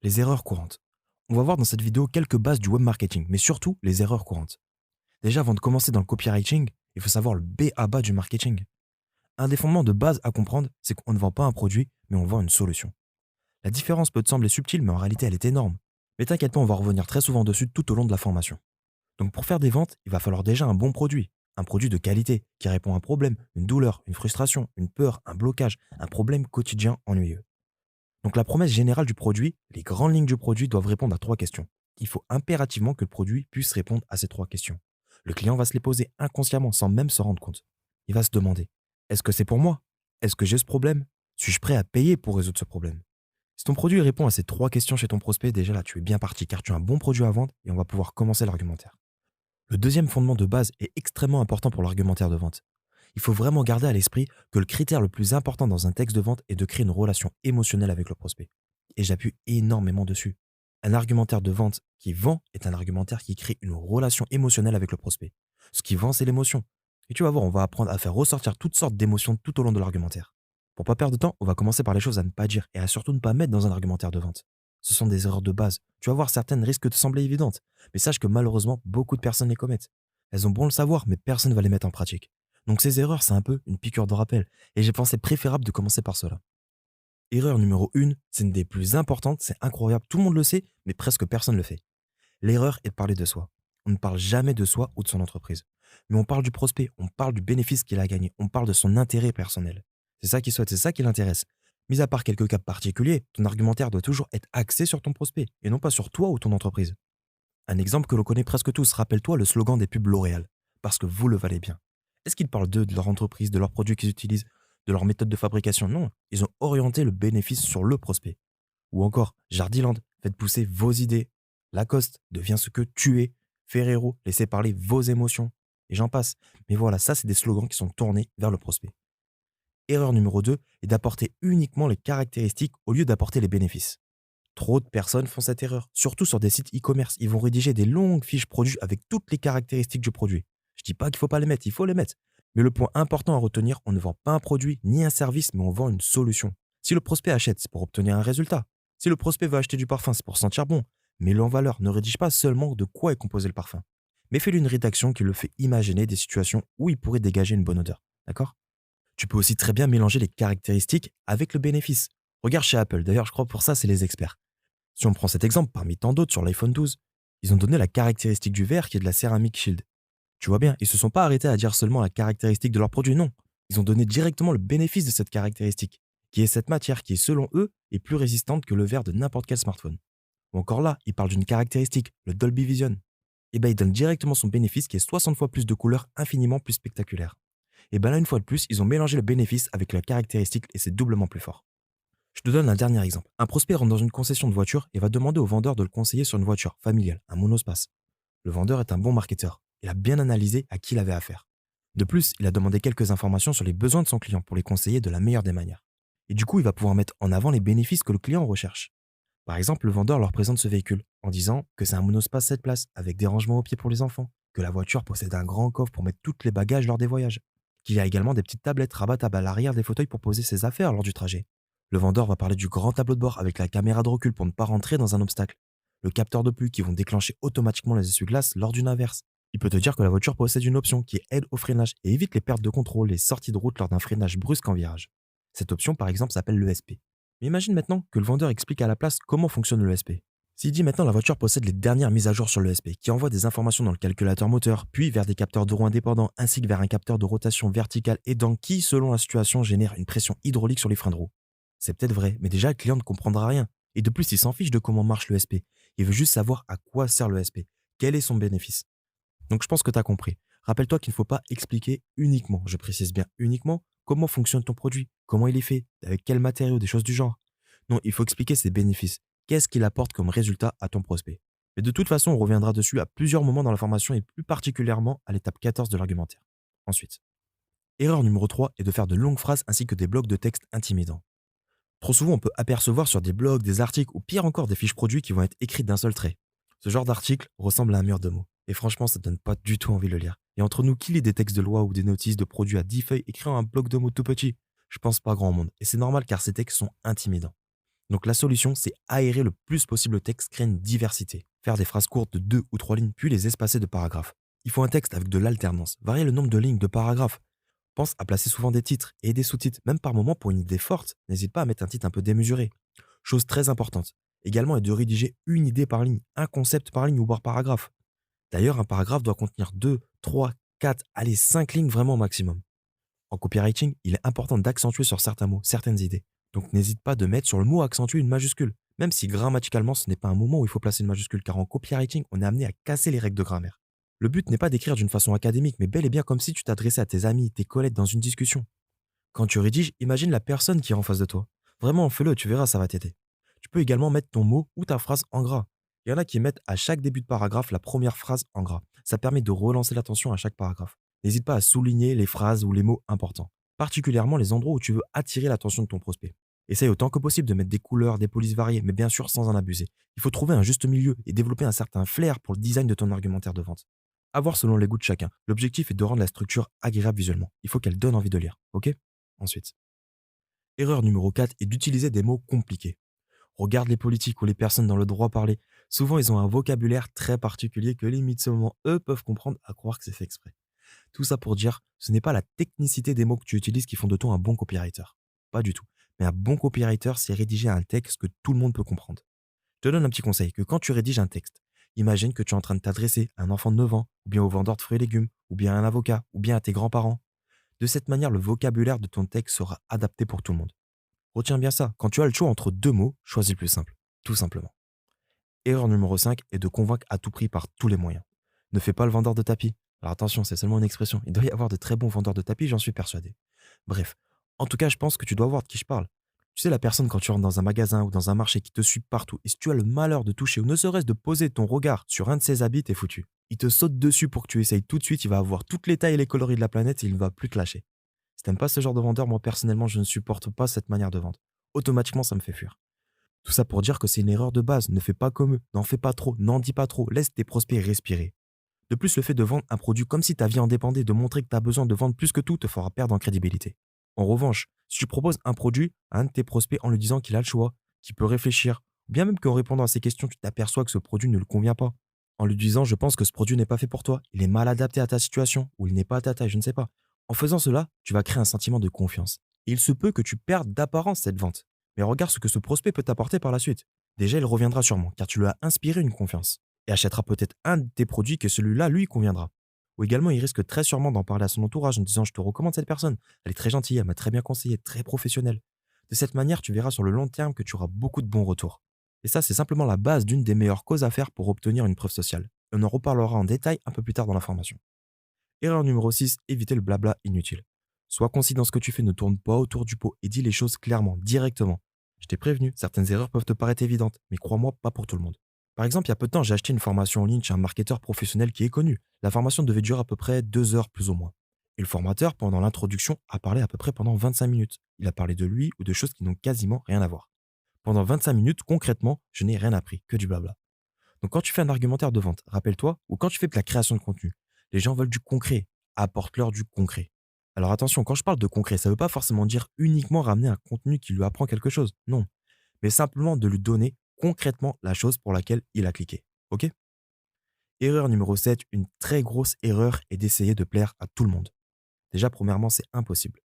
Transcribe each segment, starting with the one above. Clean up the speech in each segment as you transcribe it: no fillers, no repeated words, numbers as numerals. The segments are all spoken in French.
Les erreurs courantes. On va voir dans cette vidéo quelques bases du web marketing, mais surtout les erreurs courantes. Déjà, avant de commencer dans le copywriting, il faut savoir le B à bas du marketing. Un des fondements de base à comprendre, c'est qu'on ne vend pas un produit, mais on vend une solution. La différence peut te sembler subtile, mais en réalité, elle est énorme. Mais t'inquiète pas, on va revenir très souvent dessus tout au long de la formation. Donc pour faire des ventes, il va falloir déjà un bon produit. Un produit de qualité, qui répond à un problème, une douleur, une frustration, une peur, un blocage, un problème quotidien ennuyeux. Donc la promesse générale du produit, les grandes lignes du produit doivent répondre à trois questions. Il faut impérativement que le produit puisse répondre à ces trois questions. Le client va se les poser inconsciemment sans même se rendre compte. Il va se demander, est-ce que c'est pour moi? Est-ce que j'ai ce problème? Suis-je prêt à payer pour résoudre ce problème? Si ton produit répond à ces trois questions chez ton prospect, déjà là tu es bien parti car tu as un bon produit à vendre et on va pouvoir commencer l'argumentaire. Le deuxième fondement de base est extrêmement important pour l'argumentaire de vente. Il faut vraiment garder à l'esprit que le critère le plus important dans un texte de vente est de créer une relation émotionnelle avec le prospect. Et j'appuie énormément dessus. Un argumentaire de vente qui vend est un argumentaire qui crée une relation émotionnelle avec le prospect. Ce qui vend, c'est l'émotion. Et tu vas voir, on va apprendre à faire ressortir toutes sortes d'émotions tout au long de l'argumentaire. Pour pas perdre de temps, on va commencer par les choses à ne pas dire et à surtout ne pas mettre dans un argumentaire de vente. Ce sont des erreurs de base. Tu vas voir, certaines risquent de te sembler évidentes, mais sache que malheureusement, beaucoup de personnes les commettent. Elles ont bon le savoir, mais personne ne va les mettre en pratique. Donc ces erreurs, c'est un peu une piqûre de rappel, et j'ai pensé préférable de commencer par cela. Erreur numéro 1, c'est une des plus importantes, c'est incroyable, tout le monde le sait, mais presque personne ne le fait. L'erreur est de parler de soi. On ne parle jamais de soi ou de son entreprise. Mais on parle du prospect, on parle du bénéfice qu'il a gagné, on parle de son intérêt personnel. C'est ça qui souhaite, c'est ça qui l'intéresse. Mis à part quelques cas particuliers, ton argumentaire doit toujours être axé sur ton prospect et non pas sur toi ou ton entreprise. Un exemple que l'on connaît presque tous, rappelle-toi le slogan des pubs L'Oréal. Parce que vous le valez bien. Est-ce qu'ils parlent d'eux, de leur entreprise, de leurs produits qu'ils utilisent, de leur méthode de fabrication? Non, ils ont orienté le bénéfice sur le prospect. Ou encore, Jardiland, faites pousser vos idées. Lacoste, deviens ce que tu es. Ferrero, laissez parler vos émotions. Et j'en passe. Mais voilà, ça, c'est des slogans qui sont tournés vers le prospect. Erreur numéro 2 est d'apporter uniquement les caractéristiques au lieu d'apporter les bénéfices. Trop de personnes font cette erreur, surtout sur des sites e-commerce. Ils vont rédiger des longues fiches produits avec toutes les caractéristiques du produit. Je dis pas qu'il faut pas les mettre, il faut les mettre. Mais le point important à retenir, on ne vend pas un produit ni un service, mais on vend une solution. Si le prospect achète, c'est pour obtenir un résultat. Si le prospect veut acheter du parfum, c'est pour sentir bon. Mets-le en valeur, ne rédige pas seulement de quoi est composé le parfum. Mais fais-lui une rédaction qui le fait imaginer des situations où il pourrait dégager une bonne odeur. D'accord? Tu peux aussi très bien mélanger les caractéristiques avec le bénéfice. Regarde chez Apple, d'ailleurs je crois pour ça c'est les experts. Si on prend cet exemple parmi tant d'autres sur l'iPhone 12, ils ont donné la caractéristique du verre qui est de la céramique Shield. Tu vois bien, ils se sont pas arrêtés à dire seulement la caractéristique de leur produit, non. Ils ont donné directement le bénéfice de cette caractéristique, qui est cette matière qui, selon eux, est plus résistante que le verre de n'importe quel smartphone. Ou encore là, ils parlent d'une caractéristique, le Dolby Vision. Et ben ils donnent directement son bénéfice qui est 60 fois plus de couleurs infiniment plus spectaculaires. Et ben là, une fois de plus, ils ont mélangé le bénéfice avec la caractéristique et c'est doublement plus fort. Je te donne un dernier exemple. Un prospect rentre dans une concession de voiture et va demander au vendeur de le conseiller sur une voiture familiale, un monospace. Le vendeur est un bon marketeur. Il a bien analysé à qui il avait affaire. De plus, il a demandé quelques informations sur les besoins de son client pour les conseiller de la meilleure des manières. Et du coup, il va pouvoir mettre en avant les bénéfices que le client recherche. Par exemple, le vendeur leur présente ce véhicule en disant que c'est un monospace 7 places avec des rangements au pied pour les enfants, que la voiture possède un grand coffre pour mettre tous les bagages lors des voyages, qu'il y a également des petites tablettes rabattables à l'arrière des fauteuils pour poser ses affaires lors du trajet. Le vendeur va parler du grand tableau de bord avec la caméra de recul pour ne pas rentrer dans un obstacle, le capteur de pluie qui vont déclencher automatiquement les essuie-glaces lors d'une inverse. Il peut te dire que la voiture possède une option qui aide au freinage et évite les pertes de contrôle et sorties de route lors d'un freinage brusque en virage. Cette option, par exemple, s'appelle l'ESP. Mais imagine maintenant que le vendeur explique à la place comment fonctionne l'ESP. S'il dit maintenant la voiture possède les dernières mises à jour sur l'ESP, qui envoie des informations dans le calculateur moteur, puis vers des capteurs de roues indépendants, ainsi que vers un capteur de rotation verticale aidant qui, selon la situation, génère une pression hydraulique sur les freins de roue. C'est peut-être vrai, mais déjà le client ne comprendra rien. Et de plus, il s'en fiche de comment marche l'ESP. Il veut juste savoir à quoi sert l'ESP. Quel est son bénéfice? Donc je pense que tu as compris. Rappelle-toi qu'il ne faut pas expliquer uniquement, je précise bien uniquement, comment fonctionne ton produit, comment il est fait, avec quels matériaux, des choses du genre. Non, il faut expliquer ses bénéfices. Qu'est-ce qu'il apporte comme résultat à ton prospect? Mais de toute façon, on reviendra dessus à plusieurs moments dans la formation et plus particulièrement à l'étape 14 de l'argumentaire. Ensuite, erreur numéro 3 est de faire de longues phrases ainsi que des blocs de texte intimidants. Trop souvent, on peut apercevoir sur des blogs, des articles ou pire encore des fiches produits qui vont être écrites d'un seul trait. Ce genre d'article ressemble à un mur de mots. Et franchement, ça donne pas du tout envie de le lire. Et entre nous, qui lit des textes de loi ou des notices de produits à 10 feuilles écrits en un bloc de mots tout petit? Je pense pas grand monde. Et c'est normal car ces textes sont intimidants. Donc la solution, c'est aérer le plus possible le texte, créer une diversité. Faire des phrases courtes de 2 ou 3 lignes, puis les espacer de paragraphes. Il faut un texte avec de l'alternance. Varier le nombre de lignes de paragraphes. Pense à placer souvent des titres et des sous-titres, même par moment pour une idée forte. N'hésite pas à mettre un titre un peu démesuré. Chose très importante, également est de rédiger une idée par ligne, un concept par ligne ou par paragraphe. D'ailleurs, un paragraphe doit contenir 2, 3, 4, allez 5 lignes vraiment au maximum. En copywriting, il est important d'accentuer sur certains mots, certaines idées. Donc n'hésite pas de mettre sur le mot accentué une majuscule, même si grammaticalement ce n'est pas un moment où il faut placer une majuscule, car en copywriting, on est amené à casser les règles de grammaire. Le but n'est pas d'écrire d'une façon académique, mais bel et bien comme si tu t'adressais à tes amis, tes collègues dans une discussion. Quand tu rédiges, imagine la personne qui est en face de toi. Vraiment, fais-le, tu verras, ça va t'aider. Tu peux également mettre ton mot ou ta phrase en gras. Il y en a qui mettent à chaque début de paragraphe la première phrase en gras. Ça permet de relancer l'attention à chaque paragraphe. N'hésite pas à souligner les phrases ou les mots importants, particulièrement les endroits où tu veux attirer l'attention de ton prospect. Essaye autant que possible de mettre des couleurs, des polices variées, mais bien sûr sans en abuser. Il faut trouver un juste milieu et développer un certain flair pour le design de ton argumentaire de vente. À voir selon les goûts de chacun. L'objectif est de rendre la structure agréable visuellement. Il faut qu'elle donne envie de lire, ok? Ensuite, erreur numéro 4 est d'utiliser des mots compliqués. Regarde les politiques ou les personnes dans le droit parler. Souvent, ils ont un vocabulaire très particulier que limite seulement eux peuvent comprendre à croire que c'est fait exprès. Tout ça pour dire, ce n'est pas la technicité des mots que tu utilises qui font de toi un bon copywriter. Pas du tout. Mais un bon copywriter, c'est rédiger un texte que tout le monde peut comprendre. Je te donne un petit conseil, que quand tu rédiges un texte, imagine que tu es en train de t'adresser à un enfant de 9 ans, ou bien au vendeur de fruits et légumes, ou bien à un avocat, ou bien à tes grands-parents. De cette manière, le vocabulaire de ton texte sera adapté pour tout le monde. Retiens bien ça, quand tu as le choix entre 2 mots, choisis le plus simple, tout simplement. Erreur numéro 5 est de convaincre à tout prix par tous les moyens. Ne fais pas le vendeur de tapis. Alors attention, c'est seulement une expression. Il doit y avoir de très bons vendeurs de tapis, j'en suis persuadé. Bref, en tout cas, je pense que tu dois voir de qui je parle. Tu sais, la personne quand tu rentres dans un magasin ou dans un marché qui te suit partout, et si tu as le malheur de toucher ou ne serait-ce de poser ton regard sur un de ses habits, t'es foutu. Il te saute dessus pour que tu essayes tout de suite, il va avoir toutes les tailles et les coloris de la planète et il ne va plus te lâcher. Si t'aimes pas ce genre de vendeur, moi personnellement, je ne supporte pas cette manière de vendre. Automatiquement, ça me fait fuir. Tout ça pour dire que c'est une erreur de base. Ne fais pas comme eux, n'en fais pas trop, n'en dis pas trop, laisse tes prospects respirer. De plus, le fait de vendre un produit comme si ta vie en dépendait, de montrer que tu as besoin de vendre plus que tout, te fera perdre en crédibilité. En revanche, si tu proposes un produit à un de tes prospects en lui disant qu'il a le choix, qu'il peut réfléchir, ou bien même qu'en répondant à ses questions, tu t'aperçois que ce produit ne le convient pas, en lui disant je pense que ce produit n'est pas fait pour toi, il est mal adapté à ta situation, ou il n'est pas à ta taille, je ne sais pas. En faisant cela, tu vas créer un sentiment de confiance. Et il se peut que tu perdes d'apparence cette vente. Mais regarde ce que ce prospect peut t'apporter par la suite. Déjà, il reviendra sûrement, car tu lui as inspiré une confiance. Et achètera peut-être un de tes produits que celui-là lui conviendra. Ou également, il risque très sûrement d'en parler à son entourage en disant je te recommande cette personne. Elle est très gentille, elle m'a très bien conseillé, très professionnelle. De cette manière, tu verras sur le long terme que tu auras beaucoup de bons retours. Et ça, c'est simplement la base d'une des meilleures causes à faire pour obtenir une preuve sociale. On en reparlera en détail un peu plus tard dans la formation. Erreur numéro 6, éviter le blabla inutile. Sois concis dans ce que tu fais, ne tourne pas autour du pot et dis les choses clairement, directement. Je t'ai prévenu, certaines erreurs peuvent te paraître évidentes, mais crois-moi, pas pour tout le monde. Par exemple, il y a peu de temps, j'ai acheté une formation en ligne chez un marketeur professionnel qui est connu. La formation devait durer à peu près 2 heures plus ou moins. Et le formateur, pendant l'introduction, a parlé à peu près pendant 25 minutes. Il a parlé de lui ou de choses qui n'ont quasiment rien à voir. Pendant 25 minutes, concrètement, je n'ai rien appris, que du blabla. Donc quand tu fais un argumentaire de vente, rappelle-toi, ou quand tu fais de la création de contenu, les gens veulent du concret. Apporte-leur du concret. Alors attention, quand je parle de concret, ça ne veut pas forcément dire uniquement ramener un contenu qui lui apprend quelque chose. Non. Mais simplement de lui donner concrètement la chose pour laquelle il a cliqué. Ok? Erreur numéro 7, une très grosse erreur est d'essayer de plaire à tout le monde. Déjà, premièrement, c'est impossible.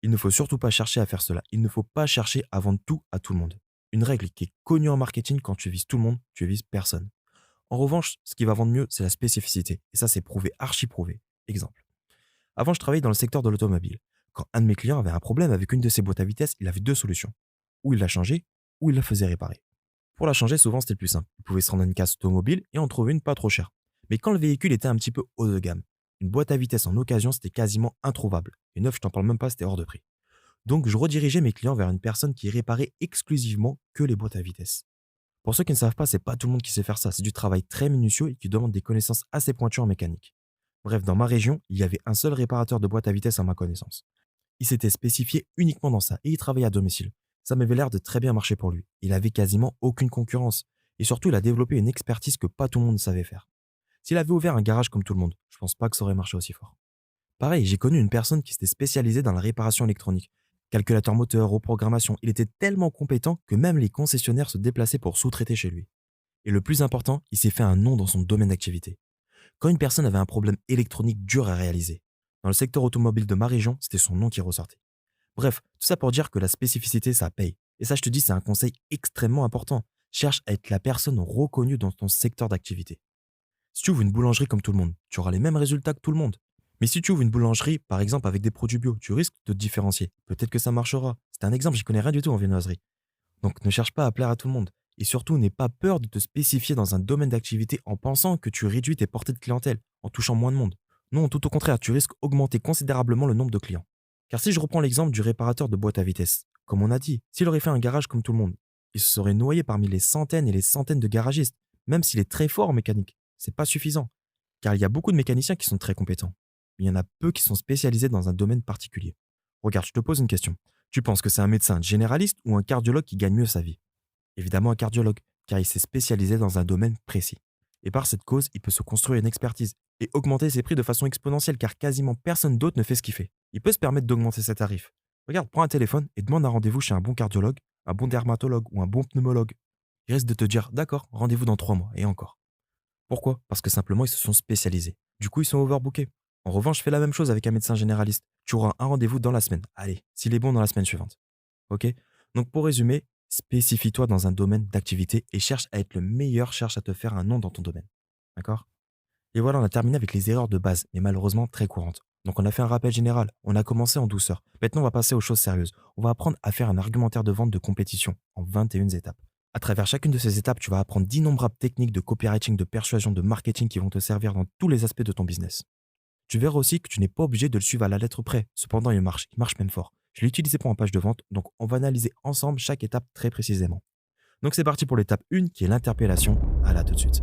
Il ne faut surtout pas chercher à faire cela. Il ne faut pas chercher à vendre tout à tout le monde. Une règle qui est connue en marketing, quand tu vises tout le monde, tu vises personne. En revanche, ce qui va vendre mieux, c'est la spécificité. Et ça, c'est prouvé, archi prouvé. Exemple. Avant, je travaillais dans le secteur de l'automobile. Quand un de mes clients avait un problème avec une de ses boîtes à vitesse, il avait 2 solutions. Ou il la changeait, ou il la faisait réparer. Pour la changer, souvent, c'était le plus simple. Il pouvait se rendre à une casse automobile et en trouver une pas trop chère. Mais quand le véhicule était un petit peu haut de gamme, une boîte à vitesse en occasion, c'était quasiment introuvable. Et neuf, je t'en parle même pas, c'était hors de prix. Donc, je redirigeais mes clients vers une personne qui réparait exclusivement que les boîtes à vitesse. Pour ceux qui ne savent pas, c'est pas tout le monde qui sait faire ça. C'est du travail très minutieux et qui demande des connaissances assez pointues en mécanique. Bref, dans ma région, il y avait un seul réparateur de boîte à vitesse à ma connaissance. Il s'était spécifié uniquement dans ça et il travaillait à domicile. Ça m'avait l'air de très bien marcher pour lui. Il avait quasiment aucune concurrence. Et surtout, il a développé une expertise que pas tout le monde savait faire. S'il avait ouvert un garage comme tout le monde, je pense pas que ça aurait marché aussi fort. Pareil, j'ai connu une personne qui s'était spécialisée dans la réparation électronique. Calculateur moteur, reprogrammation, il était tellement compétent que même les concessionnaires se déplaçaient pour sous-traiter chez lui. Et le plus important, il s'est fait un nom dans son domaine d'activité. Quand une personne avait un problème électronique dur à réaliser, dans le secteur automobile de ma région, c'était son nom qui ressortait. Bref, tout ça pour dire que la spécificité, ça paye. Et ça, je te dis, c'est un conseil extrêmement important. Cherche à être la personne reconnue dans ton secteur d'activité. Si tu ouvres une boulangerie comme tout le monde, tu auras les mêmes résultats que tout le monde. Mais si tu ouvres une boulangerie, par exemple avec des produits bio, tu risques de te différencier. Peut-être que ça marchera. C'est un exemple, j'y connais rien du tout en viennoiserie. Donc ne cherche pas à plaire à tout le monde. Et surtout, n'aie pas peur de te spécifier dans un domaine d'activité en pensant que tu réduis tes portées de clientèle, en touchant moins de monde. Non, tout au contraire, tu risques d'augmenter considérablement le nombre de clients. Car si je reprends l'exemple du réparateur de boîte à vitesse, comme on a dit, s'il aurait fait un garage comme tout le monde, il se serait noyé parmi les centaines et les centaines de garagistes, même s'il est très fort en mécanique. C'est pas suffisant. Car il y a beaucoup de mécaniciens qui sont très compétents. Mais il y en a peu qui sont spécialisés dans un domaine particulier. Regarde, je te pose une question. Tu penses que c'est un médecin généraliste ou un cardiologue qui gagne mieux sa vie? Évidemment un cardiologue, car il s'est spécialisé dans un domaine précis. Et par cette cause, il peut se construire une expertise et augmenter ses prix de façon exponentielle car quasiment personne d'autre ne fait ce qu'il fait. Il peut se permettre d'augmenter ses tarifs. Regarde, prends un téléphone et demande un rendez-vous chez un bon cardiologue, un bon dermatologue ou un bon pneumologue. Il risque de te dire, d'accord, rendez-vous dans 3 mois et encore. Pourquoi? Parce que simplement ils se sont spécialisés. Du coup, ils sont overbookés. En revanche, fais la même chose avec un médecin généraliste. Tu auras un rendez-vous dans la semaine. Allez, s'il est bon dans la semaine suivante. Ok? Donc pour résumer, spécifie-toi dans un domaine d'activité et cherche à être le meilleur, cherche à te faire un nom dans ton domaine. D'accord? Et voilà, on a terminé avec les erreurs de base, mais malheureusement très courantes. Donc on a fait un rappel général, on a commencé en douceur. Maintenant, on va passer aux choses sérieuses. On va apprendre à faire un argumentaire de vente de compétition en 21 étapes. À travers chacune de ces étapes, tu vas apprendre d'innombrables techniques de copywriting, de persuasion, de marketing qui vont te servir dans tous les aspects de ton business. Tu verras aussi que tu n'es pas obligé de le suivre à la lettre près. Cependant, il marche même fort. Je l'ai utilisé pour un page de vente, donc on va analyser ensemble chaque étape très précisément. Donc c'est parti pour l'étape 1 qui est l'interpellation. À là tout de suite.